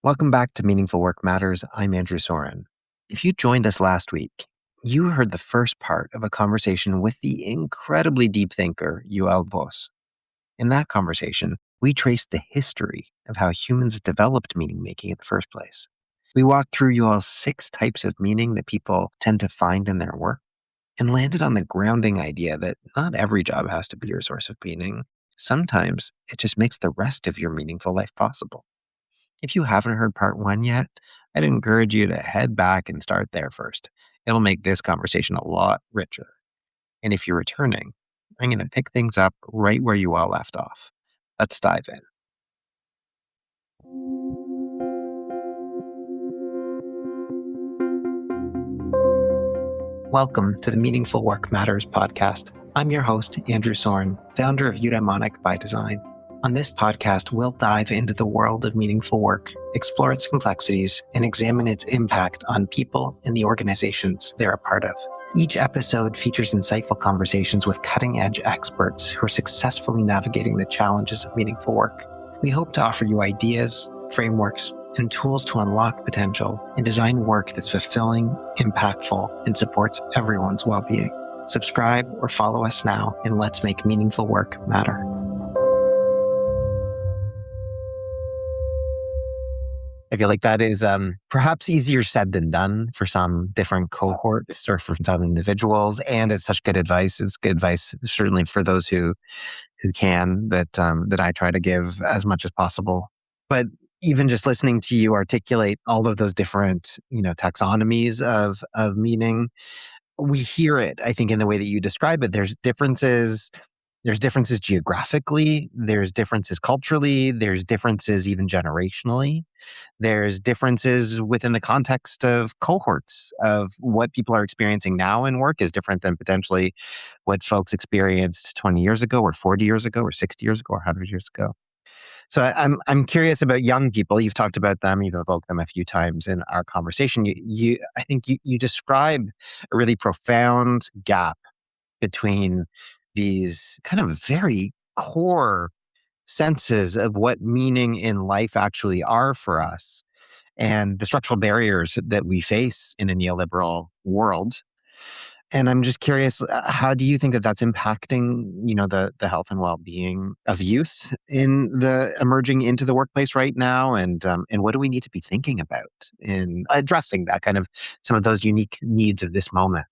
Welcome back to Meaningful Work Matters. I'm Andrew Soren. If you joined us last week, you heard the first part of a conversation with the incredibly deep thinker, Yuval Voss. In that conversation, we traced the history of how humans developed meaning-making in the first place. We walked through Yuval's 6 types of meaning that people tend to find in their work and landed on the grounding idea that not every job has to be your source of meaning. Sometimes it just makes the rest of your meaningful life possible. If you haven't heard part 1 yet, I'd encourage you to head back and start there first. It'll make this conversation a lot richer. And if you're returning, I'm going to pick things up right where you all left off. Let's dive in. Welcome to the Meaningful Work Matters podcast. I'm your host, Andrew Soren, founder of Eudaimonic by Design. On this podcast, we'll dive into the world of meaningful work, explore its complexities, and examine its impact on people and the organizations they're a part of. Each episode features insightful conversations with cutting-edge experts who are successfully navigating the challenges of meaningful work. We hope to offer you ideas, frameworks, and tools to unlock potential and design work that's fulfilling, impactful, and supports everyone's well-being. Subscribe or follow us now, and let's make meaningful work matter. I feel like that is perhaps easier said than done for some different cohorts or for some individuals, and it's such good advice. It's good advice, certainly for those who can, that I try to give as much as possible. But even just listening to you articulate all of those different, taxonomies of meaning, we hear it, I think, in the way that you describe it. There's differences. There's differences geographically, there's differences culturally, there's differences even generationally. There's differences within the context of cohorts of what people are experiencing now in work is different than potentially what folks experienced 20 years ago or 40 years ago or 60 years ago or 100 years ago. So I'm curious about young people. You've talked about them, you've evoked them a few times in our conversation. I think you describe a really profound gap between these kind of very core senses of what meaning in life actually are for us and the structural barriers that we face in a neoliberal world. And I'm just curious, how do you think that that's impacting, the health and well-being of youth in the emerging into the workplace right now? And what do we need to be thinking about in addressing that kind of some of those unique needs of this moment?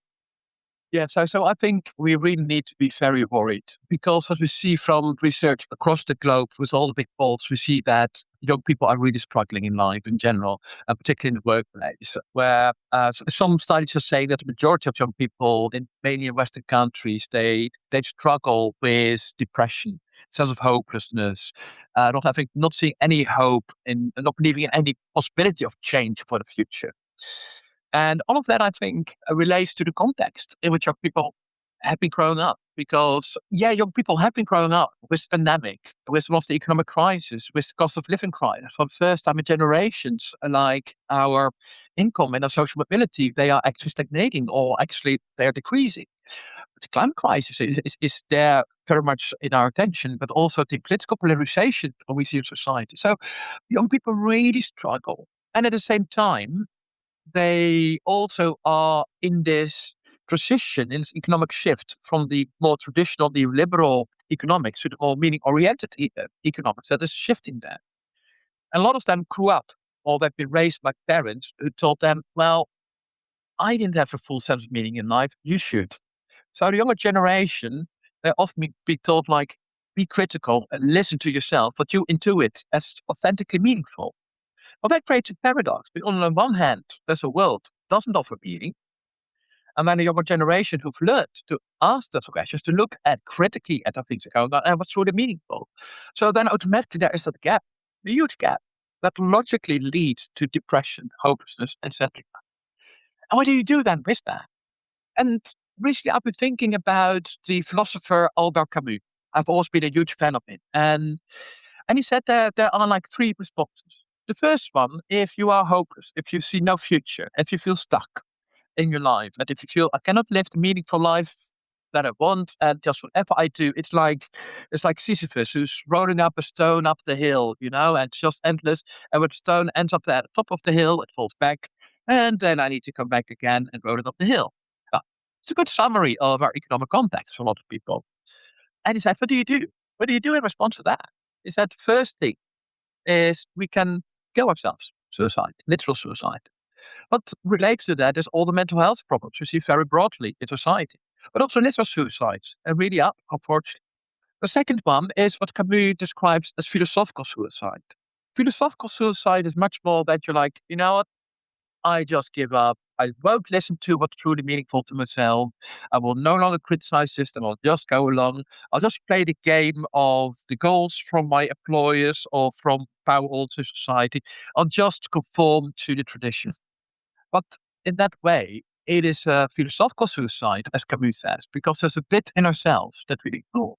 Yeah, so I think we really need to be very worried because what we see from research across the globe with all the big polls, we see that young people are really struggling in life in general, and particularly in the workplace, where some studies are saying that the majority of young people, mainly in Western countries, they struggle with depression, sense of hopelessness, not seeing any hope and not believing in any possibility of change for the future. And all of that, I think, relates to the context in which young people have been growing up. Because, young people have been growing up with the pandemic, with some of the economic crisis, with the cost of living crisis. For the first time in generations, like our income and our social mobility, they are actually stagnating or actually they are decreasing. The climate crisis is there very much in our attention, but also the political polarization we see in society. So young people really struggle. And at the same time, they also are in this transition, in this economic shift from the more traditional neoliberal economics to the more meaning-oriented economics that is shifting there. And a lot of them grew up or they've been raised by parents who told them, well, I didn't have a full sense of meaning in life, you should. So the younger generation, they often be told like, be critical and listen to yourself, what you intuit as authentically meaningful. Well, that creates a paradox. Because on the one hand, there's a world that doesn't offer meaning. And then the younger generation who've learned to ask those questions, to look at critically at the things that are going on and what's really meaningful. So then automatically there is that gap, a huge gap, that logically leads to depression, hopelessness, etc. And what do you do then with that? And recently I've been thinking about the philosopher Albert Camus. I've always been a huge fan of him. And he said that there are like 3 responses. The first one, if you are hopeless, if you see no future, if you feel stuck in your life, and if you feel, I cannot live the meaningful life that I want, and just whatever I do, it's like Sisyphus who's rolling up a stone up the hill, and it's just endless. And when the stone ends up at the top of the hill, it falls back, and then I need to come back again and roll it up the hill. It's a good summary of our economic context for a lot of people. And he said, what do you do? What do you do in response to that? He said, first thing is we can kill ourselves, suicide, literal suicide. What relates to that is all the mental health problems we see very broadly in society, but also literal suicides, and really up, unfortunately. The second one is what Camus describes as philosophical suicide. Philosophical suicide is much more that you're like, you know what? I just give up. I won't listen to what's truly meaningful to myself. I will no longer criticize system. I'll just go along. I'll just play the game of the goals from my employers or from power holds in society. I'll just conform to the tradition. But in that way, it is a philosophical suicide, as Camus says, because there's a bit in ourselves that we ignore.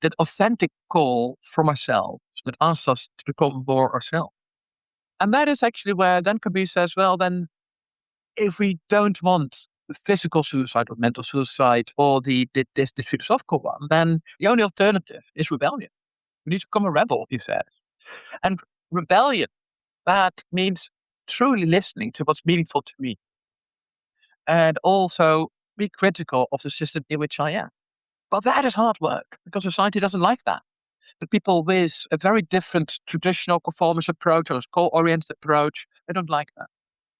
That authentic call from ourselves that asks us to become more ourselves. And that is actually where then Camus says, well, then if we don't want the physical suicide or mental suicide or the philosophical one, then the only alternative is rebellion. We need to become a rebel, he says. And rebellion, that means truly listening to what's meaningful to me. And also be critical of the system in which I am. But that is hard work because society doesn't like that. The people with a very different traditional conformist approach or goal-oriented approach, they don't like that.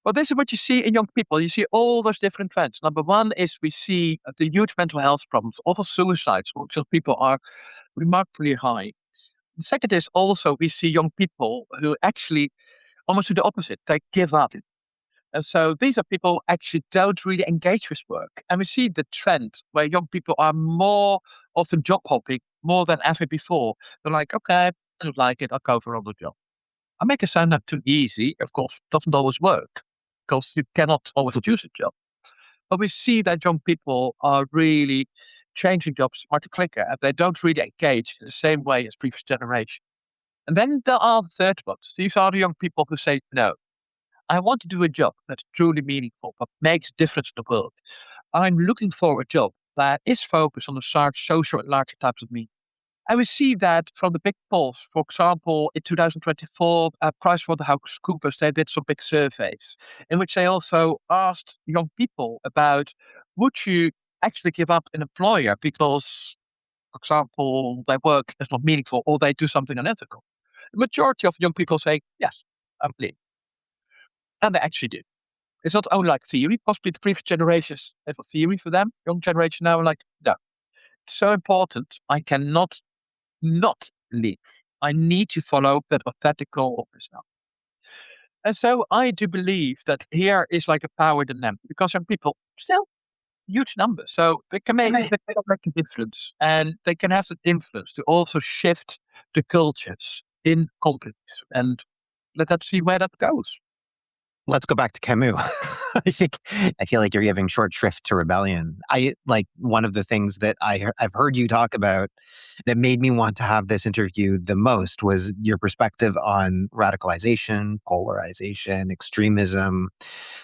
Well, this is what you see in young people. You see all those different trends. Number one is we see the huge mental health problems, also suicides, which people are remarkably high. The second is also we see young people who actually almost do the opposite. They give up. And so these are people who actually don't really engage with work. And we see the trend where young people are more often job hopping more than ever before. They're like, okay, I don't like it. I'll go for another job. I make it sound not too easy. Of course, it doesn't always work because you cannot always choose a job. But we see that young people are really changing jobs much quicker and they don't really engage in the same way as previous generation. And then there are the third ones. These are the young people who say, no, I want to do a job that's truly meaningful, but makes a difference in the world. I'm looking for a job that is focused on the social and larger types of meaning. And we see that from the big polls. For example, in 2024, PricewaterhouseCoopers, they did some big surveys in which they also asked young people about, would you actually give up an employer because, for example, their work is not meaningful or they do something unethical? The majority of young people say, yes, I believe. And they actually do. It's not only like theory, possibly the previous generations have a theory for them. Young generation now are like, no, it's so important. I cannot not leave. I need to follow that authentic goal of myself. And so I do believe that here is like a power dynamic because young people still huge numbers. So they can make a difference and they can have the influence to also shift the cultures in companies. And let's see where that goes. Let's go back to Camus. I feel like you're giving short shrift to rebellion. I like one of the things that I've heard you talk about that made me want to have this interview the most was your perspective on radicalization, polarization, extremism,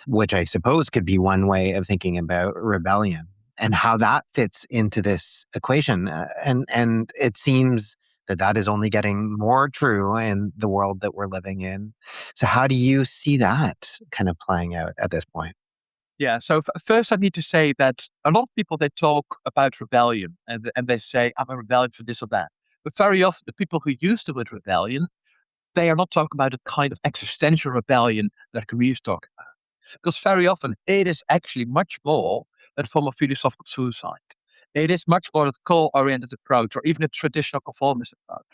which I suppose could be one way of thinking about rebellion and how that fits into this equation. And it seems that is only getting more true in the world that we're living in. So how do you see that kind of playing out at this point? Yeah, so first I need to say that a lot of people, they talk about rebellion and they say, I'm a rebellion for this or that. But very often the people who use the word rebellion, they are not talking about a kind of existential rebellion that Camus is talking about. Because very often it is actually much more a form of philosophical suicide. It is much more a goal-oriented approach or even a traditional conformist approach.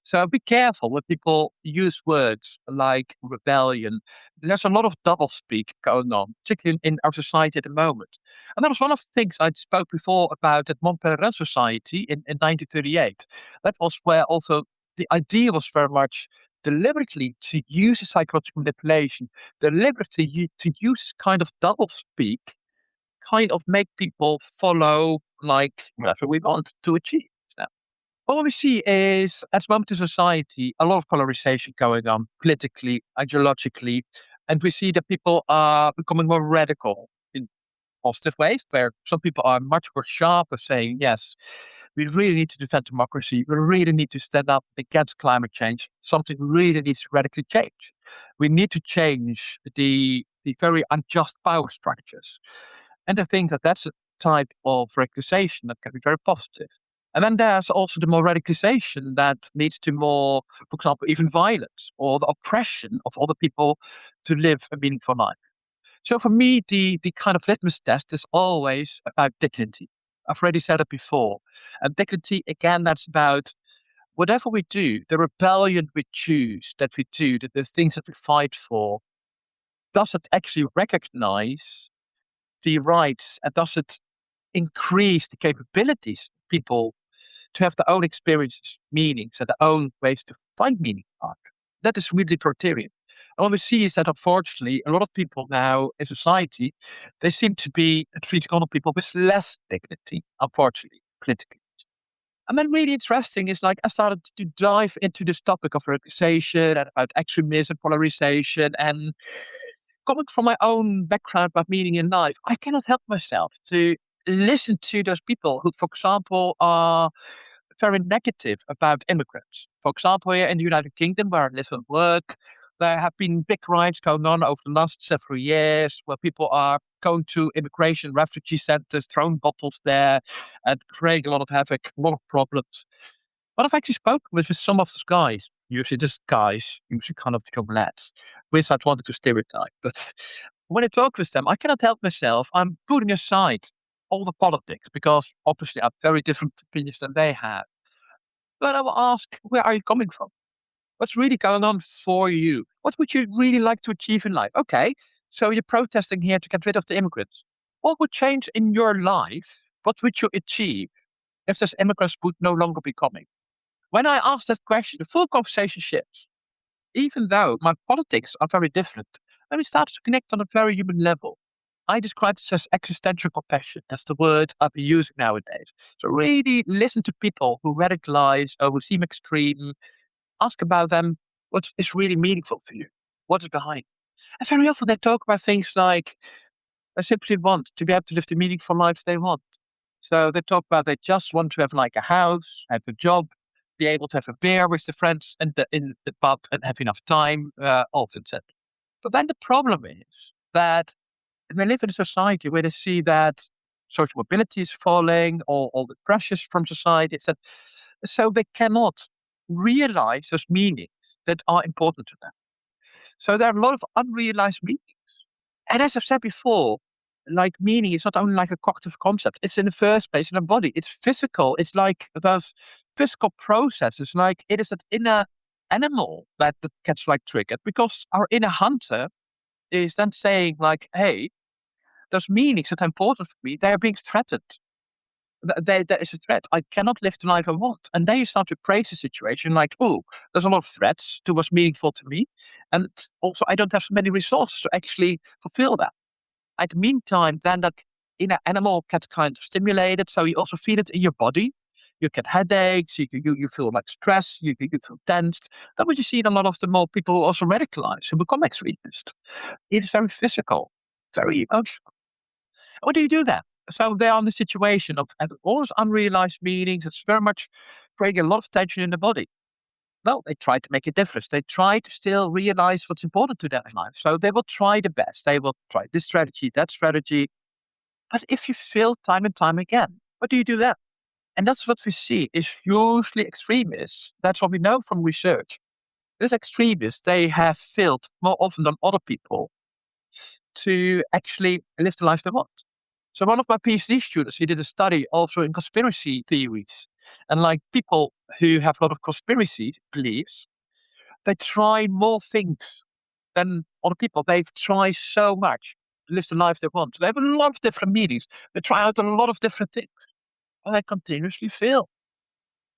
So be careful when people use words like rebellion. There's a lot of doublespeak going on, particularly in our society at the moment. And that was one of the things I spoke before about at Montpellier Society in 1938. That was where also the idea was very much deliberately to use psychological manipulation, deliberately to use kind of doublespeak, kind of make people follow like whatever we want to achieve. Now, what we see is, at the moment in society, a lot of polarization going on politically, ideologically, and we see that people are becoming more radical in positive ways, where some people are much more sharp of saying, yes, we really need to defend democracy. We really need to stand up against climate change. Something really needs to radically change. We need to change the very unjust power structures. And I think that that's a type of radicalization that can be very positive. And then there's also the more radicalization that leads to more, for example, even violence or the oppression of other people to live a meaningful life. So for me, the kind of litmus test is always about dignity. I've already said it before. And dignity, again, that's about whatever we do, the rebellion we choose, that we do, the things that we fight for, does it actually recognize the rights and does it increase the capabilities of people to have their own experiences, meanings, and their own ways to find meaning in life? That is really the criterion. And what we see is that unfortunately, a lot of people now in society, they seem to be treating other people with less dignity, unfortunately, politically. And then really interesting is like I started to dive into this topic of radicalization and about extremism, polarization, and coming from my own background about meaning in life, I cannot help myself to listen to those people who, for example, are very negative about immigrants. For example, here in the United Kingdom, where I live and work, there have been big riots going on over the last several years where people are going to immigration refugee centers, throwing bottles there, and creating a lot of havoc, a lot of problems. But I've actually spoken with some of those guys, usually just guys, usually kind of young lads, which I wanted to stereotype. But when I talk with them, I cannot help myself. I'm putting aside all the politics because obviously I have very different opinions than they have. But I will ask, where are you coming from? What's really going on for you? What would you really like to achieve in life? Okay, so you're protesting here to get rid of the immigrants. What would change in your life? What would you achieve if those immigrants would no longer be coming? When I ask that question, the full conversation shifts. Even though my politics are very different, and we start to connect on a very human level. I describe this as existential compassion. That's the word I've been using nowadays. So really listen to people who radicalize or who seem extreme. Ask about them what is really meaningful for you. What is behind? And very often they talk about things like they simply want to be able to live the meaningful life they want. So they talk about they just want to have like a house, have a job, be able to have a beer with the friends in the pub and have enough time, all of it. But then the problem is that they live in a society where they see that social mobility is falling, all the pressures from society, etc. So they cannot realize those meanings that are important to them. So there are a lot of unrealized meanings. And as I've said before, like meaning is not only like a cognitive concept, it's in the first place in the body. It's physical. It's like those physical processes, like it is that inner animal that gets like triggered because our inner hunter is then saying like, hey, those meanings that are important for me, they are being threatened. There is a threat. I cannot live the life I want. And then you start to praise the situation like, oh, there's a lot of threats to what's meaningful to me. And also, I don't have so many resources to actually fulfill that. At the meantime, then that inner animal gets kind of stimulated. So you also feel it in your body. You get headaches, you feel like stress, you feel tensed. That's what you see in a lot of the more people who also radicalize, who become extremists. It is very physical, very emotional. What do you do then? So they're on the situation of all those unrealized meanings. It's very much creating a lot of tension in the body. Well, they try to make a difference. They try to still realize what's important to them in life. So they will try the best. They will try this strategy, that strategy. But if you fail time and time again, what do you do then? And that's what we see is usually extremists. That's what we know from research. These extremists, they have failed more often than other people to actually live the life they want. So one of my PhD students, he did a study also in conspiracy theories. And like people who have a lot of conspiracy beliefs, they try more things than other people. They've tried so much to live the life they want. They have a lot of different meanings. They try out a lot of different things. But they continuously fail.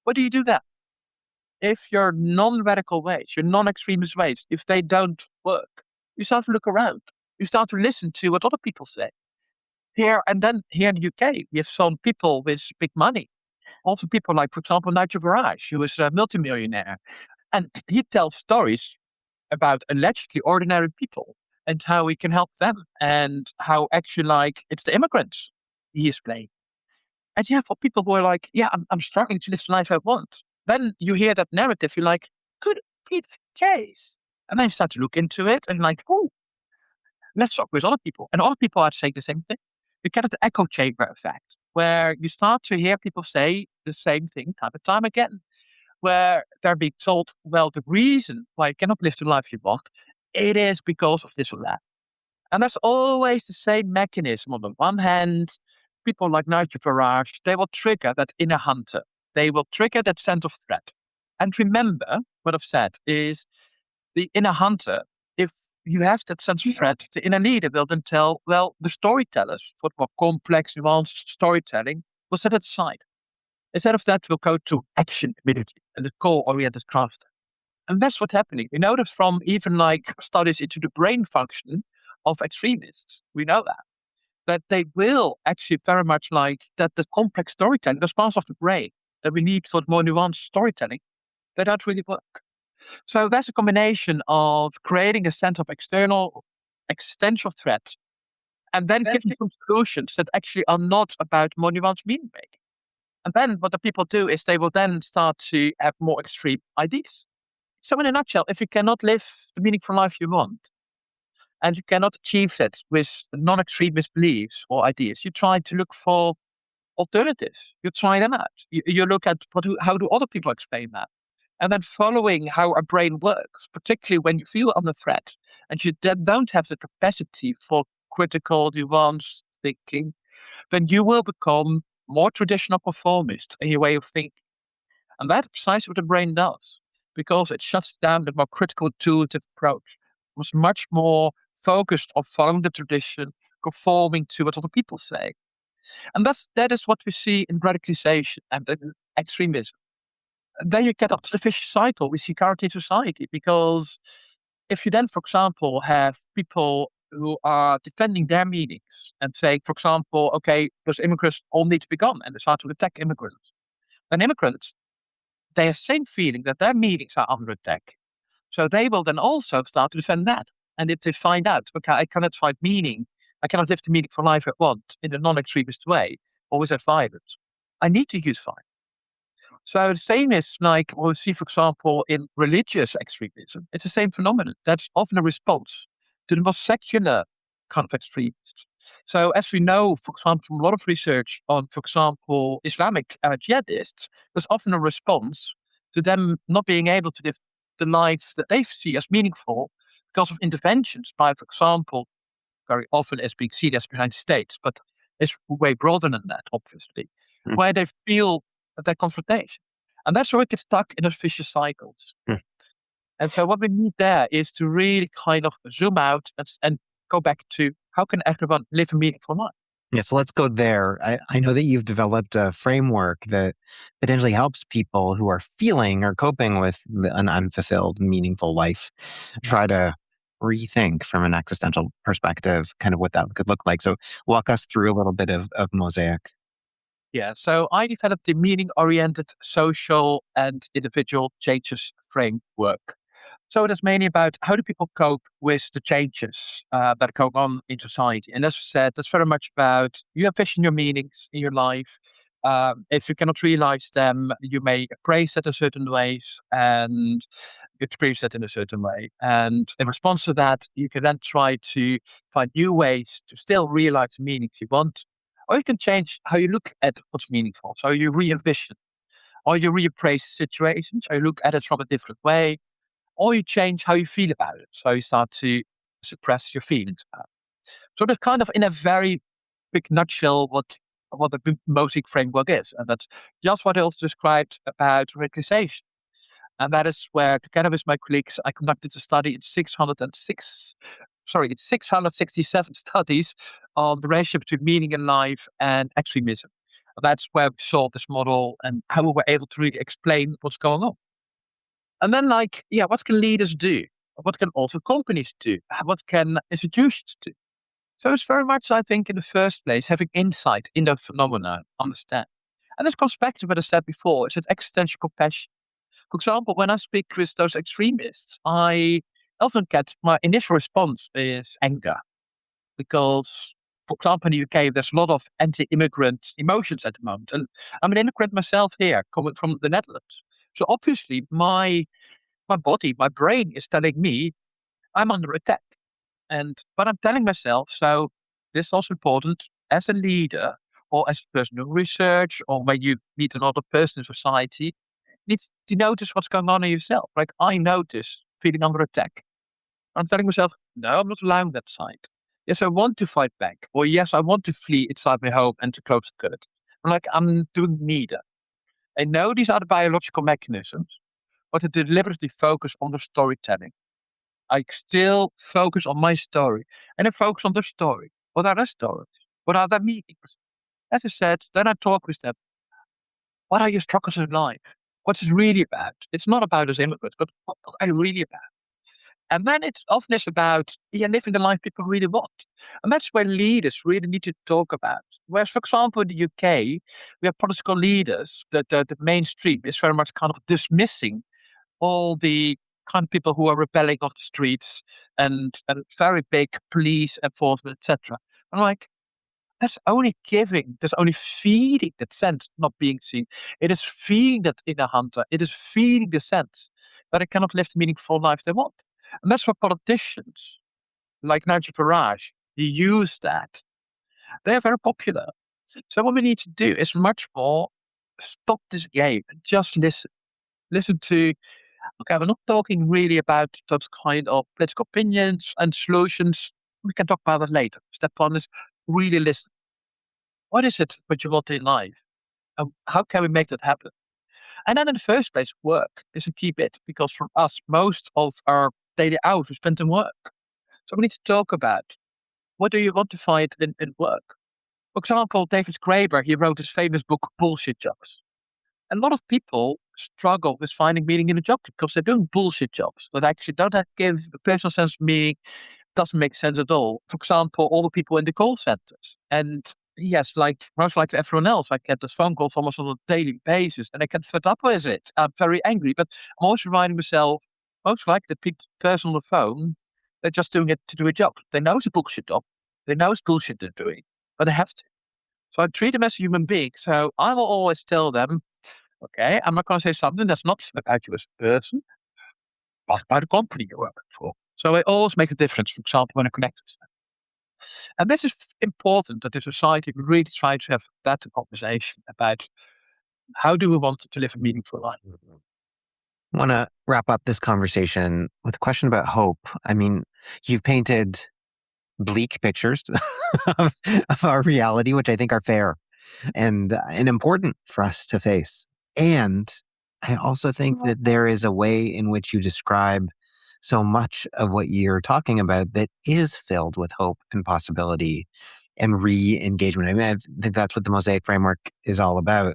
What do you do then? If your non-radical ways, your non-extremist ways, if they don't work, you start to look around. You start to listen to what other people say. Here in the UK, we have some people with big money. Also people like, for example, Nigel Farage, who is a multimillionaire. And he tells stories about allegedly ordinary people. and how we can help them, and how actually like it's the immigrants he is playing. And yeah, for people who are like, yeah, I'm struggling to live the life I want. Then you hear that narrative, you're like, could it be the case? And then you start to look into it and like, oh, let's talk with other people. And other people are saying the same thing. You get the echo chamber effect, where you start to hear people say the same thing time and time again, where they're being told, well, the reason why you cannot live the life you want, it is because of this or that. And there's always the same mechanism. On the one hand, people like Nigel Farage, they will trigger that inner hunter. They will trigger that sense of threat. And remember, what I've said is the inner hunter, if you have that sense of threat, the inner leader will then tell, well, the storytellers for more complex, nuanced storytelling will set it aside. Instead of that, we'll go to action immediately and the goal-oriented craft. And that's what's happening. We know that from even like studies into the brain function of extremists. We know that they will actually very much like that the complex storytelling, those parts of the brain that we need for the more nuanced storytelling, they don't really work. So that's a combination of creating a sense of external existential threat and then giving some solutions that actually are not about more nuanced meaning making. And then what the people do is they will then start to have more extreme ideas. So in a nutshell, if you cannot live the meaningful life you want, and you cannot achieve that with non-extremist beliefs or ideas, you try to look for alternatives. You try them out. You look at how do other people explain that? And then following how our brain works, particularly when you feel under threat and you don't have the capacity for critical, nuanced thinking, then you will become more traditional conformist in your way of thinking. And that's precisely what the brain does, because it shuts down the more critical, intuitive approach. It was much more focused on following the tradition, conforming to what other people say. And that is what we see in radicalization and in extremism. Then you get up to the vicious cycle we see currently in society, because if you then, for example, have people who are defending their meanings and saying, for example, okay, those immigrants all need to be gone, and they start to attack immigrants, then immigrants, they have the same feeling that their meanings are under attack. So they will then also start to defend that. And if they find out, okay, I cannot find meaning, I cannot live the meaningful life I want in a non-extremist way, or without violence, I need to use violence. So the same is like what we see, for example, in religious extremism. It's the same phenomenon. That's often a response to the more secular kind of extremists. So as we know, for example, from a lot of research on, for example, Islamic jihadists, there's often a response to them not being able to live the life that they see as meaningful because of interventions by, for example, very often as being seen as the United States, but it's way broader than that, obviously, where they feel that confrontation. And that's where it gets stuck in those vicious cycles. And so what we need there is to really kind of zoom out and go back to how can everyone live a meaningful life? Yeah, so let's go there. I know that you've developed a framework that potentially helps people who are feeling or coping with an unfulfilled, meaningful life try to rethink from an existential perspective kind of what that could look like. So walk us through a little bit of MOSAIC. Yeah, so I developed the meaning-oriented social and individual changes framework. So it is mainly about how do people cope with the changes that are going on in society. And as I said, that's very much about you envision your meanings in your life. If you cannot realize them, you may appraise that in certain ways and experience that in a certain way. And in response to that, you can then try to find new ways to still realize the meanings you want. Or you can change how you look at what's meaningful. So you re-envision, or you reappraise situations, or you look at it from a different way, or you change how you feel about it. So you start to suppress your feelings about it. So that's kind of in a very quick nutshell what the MOSAIC framework is. And that's just what I also described about radicalization. And that is where, together with my colleagues, I conducted a study in 667 studies on the relationship between meaning in life and extremism. That's where we saw this model and how we were able to really explain what's going on. And then, what can leaders do? What can also companies do? What can institutions do? So it's very much, I think, in the first place, having insight in the phenomena, understand. And this comes back to what I said before, it's an existential compassion. For example, when I speak with those extremists, I often get my initial response is anger because, for example, in the UK, there's a lot of anti-immigrant emotions at the moment. And I'm an immigrant myself here, coming from the Netherlands. So obviously my body, my brain is telling me I'm under attack. But I'm telling myself, so this is also important as a leader or as a person doing research or when you meet another person in society, needs to notice what's going on in yourself. Like I notice feeling under attack. I'm telling myself, no, I'm not allowing that side. Yes, I want to fight back. Or yes, I want to flee inside my home and to close the curtain. I'm doing neither. I know these are the biological mechanisms, but I deliberately focus on the storytelling. I still focus on my story and I focus on the story. What are their stories? What are their meanings? As I said, then I talk with them. What are your struggles in life? What's it really about? It's not about us immigrants, but what are you really about? And then it's often is about living the life people really want. And that's where leaders really need to talk about. Whereas, for example, in the UK, we have political leaders that the mainstream is very much kind of dismissing all the kind of people who are rebelling on the streets and very big police enforcement, etc. I'm like, that's only feeding that sense of not being seen. It is feeding that inner hunter. It is feeding the sense that they cannot live the meaningful life they want. And that's why politicians like Nigel Farage, he use that. They are very popular. So what we need to do is much more stop this game and just listen. Listen to, okay, we're not talking really about those kind of political opinions and solutions. We can talk about that later. Step one is really listen. What is it that you want in life? And how can we make that happen? And then in the first place, work is a key bit because for us, most of our daily hours we spend in work. So we need to talk about what do you want to find in work? For example, David Graeber, he wrote his famous book, Bullshit Jobs. A lot of people struggle with finding meaning in a job because they're doing bullshit jobs that actually don't give a personal sense of meaning, doesn't make sense at all. For example, all the people in the call centers. And yes, like most like everyone else, I get those phone calls almost on a daily basis and I get fed up with it. I'm very angry, but I'm also reminding myself, most like the person on the phone, they're just doing it to do a job. They know it's a bullshit job. They know it's bullshit they're doing, but they have to. So I treat them as a human being. So I will always tell them, okay, I'm not going to say something that's not about you as a person, but about the company you're working for. So I always make a difference, for example, when I connect with them. And this is important that the society really try to have that conversation about how do we want to live a meaningful life. I want to wrap up this conversation with a question about hope. I mean, you've painted bleak pictures of our reality, which I think are fair and important for us to face. And I also think that there is a way in which you describe so much of what you're talking about that is filled with hope and possibility and re-engagement. I mean, I think that's what the MOSAIC framework is all about.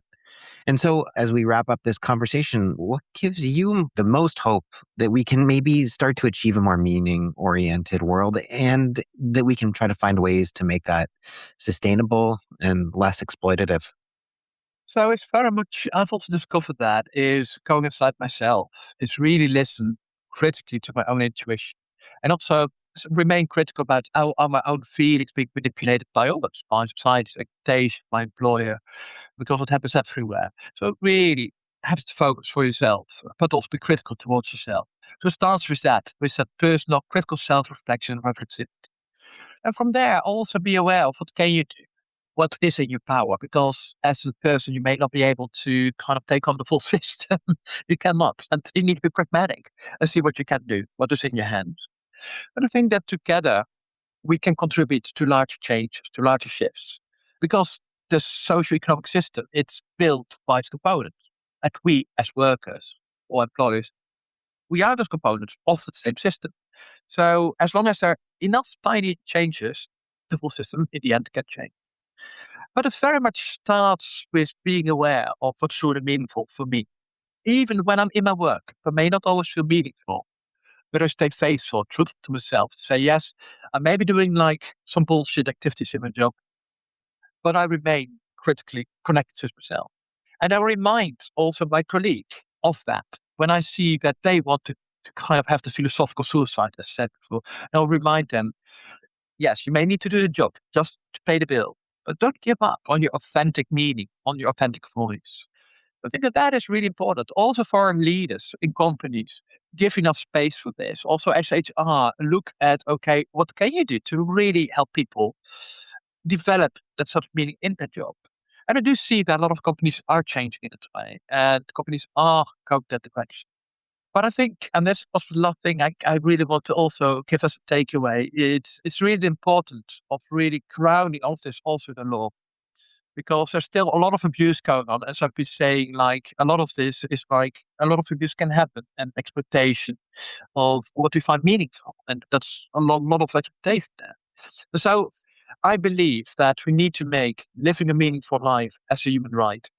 And so, as we wrap up this conversation, what gives you the most hope that we can maybe start to achieve a more meaning oriented world and that we can try to find ways to make that sustainable and less exploitative? So it's very much, I've also discovered that is going inside myself, is really listen critically to my own intuition and also remain critical about how are my own feelings being manipulated by others, by society's expectation, my employer, because it happens everywhere. So really have to focus for yourself, but also be critical towards yourself. So it starts with that personal critical self-reflection and reflexivity. And from there, also be aware of what can you do? What is in your power? Because as a person, you may not be able to kind of take on the full system. You cannot. And you need to be pragmatic and see what you can do, what is in your hands. And I think that together, we can contribute to larger changes, to larger shifts. Because the socio-economic system, it's built by its components. And we, as workers or employers, we are those components of the same system. So as long as there are enough tiny changes, the full system in the end can change. But it very much starts with being aware of what's truly meaningful for me. Even when I'm in my work, it may not always feel meaningful, but I stay faithful, truthful to myself to say, yes, I may be doing like some bullshit activities in my job, but I remain critically connected with myself. And I remind also my colleague of that when I see that they want to to kind of have the philosophical suicide, as I said before. And I'll remind them, yes, you may need to do the job just to pay the bill, but don't give up on your authentic meaning, on your authentic voice. I think that is really important. Also for our leaders in companies, give enough space for this. Also as HR, look at, okay, what can you do to really help people develop that sort of meaning in their job? And I do see that a lot of companies are changing in that way, and companies are going that direction. But I think, and that's also the last thing I really want to also give us a takeaway, it's really important of really grounding all of this also in the law, because there's still a lot of abuse going on. As I've been saying, like a lot of this is like a lot of abuse can happen, and exploitation of what we find meaningful. And that's a lot of exploitation there. So I believe that we need to make living a meaningful life as a human right.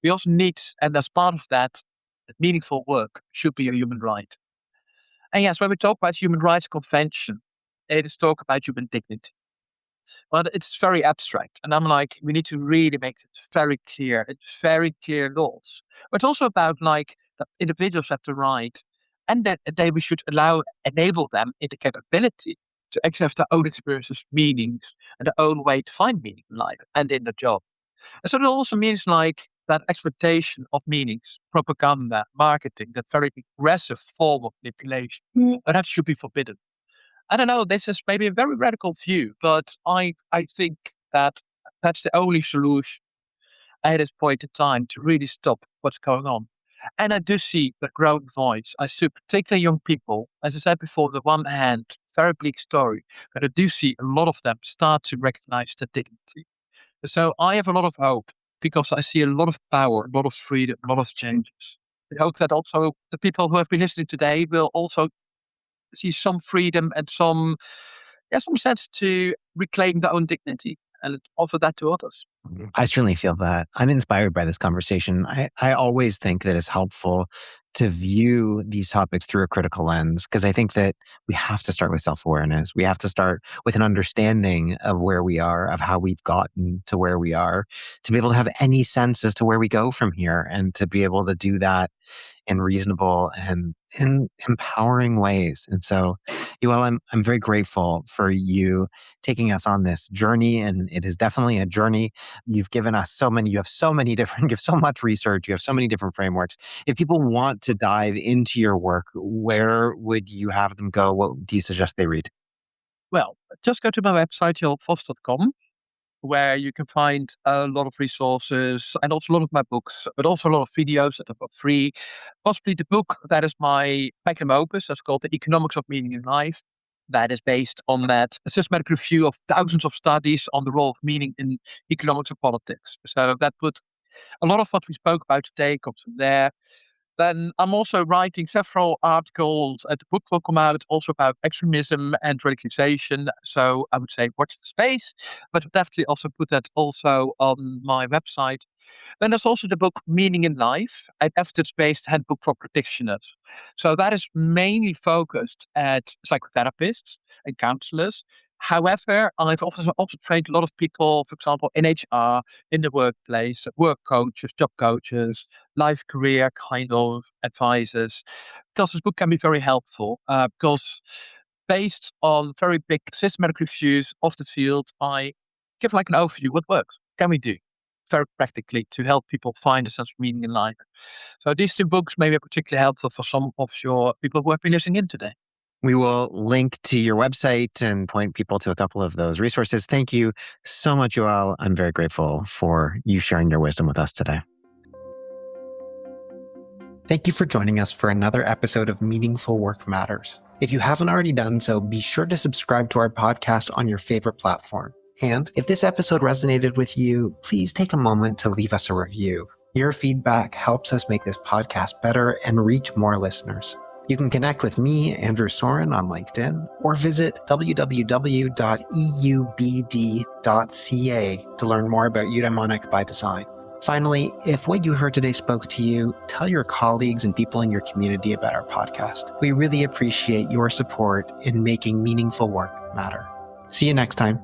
We also need, and as part of that, meaningful work should be a human right. And yes, when we talk about human rights convention, it is talk about human dignity. But it's very abstract. And I'm like, we need to really make it very clear. It's very clear laws. But it's also about like that individuals have the right, and that we should enable them in the capability to access their own experiences, meanings, and their own way to find meaning in life and in the job. And so it also means like that exploitation of meanings, propaganda, marketing, that very aggressive form of manipulation, that should be forbidden. I don't know, this is maybe a very radical view, but I think that that's the only solution at this point in time to really stop what's going on. And I do see the growing voice. I see particularly young people, as I said before, the one hand, very bleak story, but I do see a lot of them start to recognize the dignity. So I have a lot of hope because I see a lot of power, a lot of freedom, a lot of changes. I hope that also the people who have been listening today will also see some freedom and some sense to reclaim their own dignity and offer that to others. I certainly feel that. I'm inspired by this conversation. I always think that it's helpful to view these topics through a critical lens, because I think that we have to start with self-awareness. We have to start with an understanding of where we are, of how we've gotten to where we are, to be able to have any sense as to where we go from here, and to be able to do that in reasonable and in empowering ways. And so, Yoel, I'm very grateful for you taking us on this journey, and it is definitely a journey. You've given us you have so much research, you have so many different frameworks. If people want to dive into your work, where would you have them go? What do you suggest they read? Well, just go to my website, joelvos.com, where you can find a lot of resources and also a lot of my books, but also a lot of videos that are for free. Possibly the book that is my magnum opus, that's called The Economics of Meaning in Life. That is based on that systematic review of thousands of studies on the role of meaning in economics and politics. So that would, a lot of what we spoke about today comes from there. Then I'm also writing several articles, and the book will come out also about extremism and radicalization. So I would say watch the space, but definitely also put that also on my website. Then there's also the book Meaning in Life, an evidence-based handbook for practitioners. So that is mainly focused at psychotherapists and counselors. However, I've also trained a lot of people, for example, in HR, in the workplace, work coaches, job coaches, life career kind of advisors, because this book can be very helpful. Because based on very big systematic reviews of the field, I give like an overview. What works? Can we do very practically to help people find a sense of meaning in life? So these two books may be particularly helpful for some of your people who have been listening in today. We will link to your website and point people to a couple of those resources. Thank you so much, Yoel. I'm very grateful for you sharing your wisdom with us today. Thank you for joining us for another episode of Meaningful Work Matters. If you haven't already done so, be sure to subscribe to our podcast on your favorite platform. And if this episode resonated with you, please take a moment to leave us a review. Your feedback helps us make this podcast better and reach more listeners. You can connect with me, Andrew Soren, on LinkedIn, or visit www.eubd.ca to learn more about eudaimonic by design. Finally, if what you heard today spoke to you, tell your colleagues and people in your community about our podcast. We really appreciate your support in making meaningful work matter. See you next time.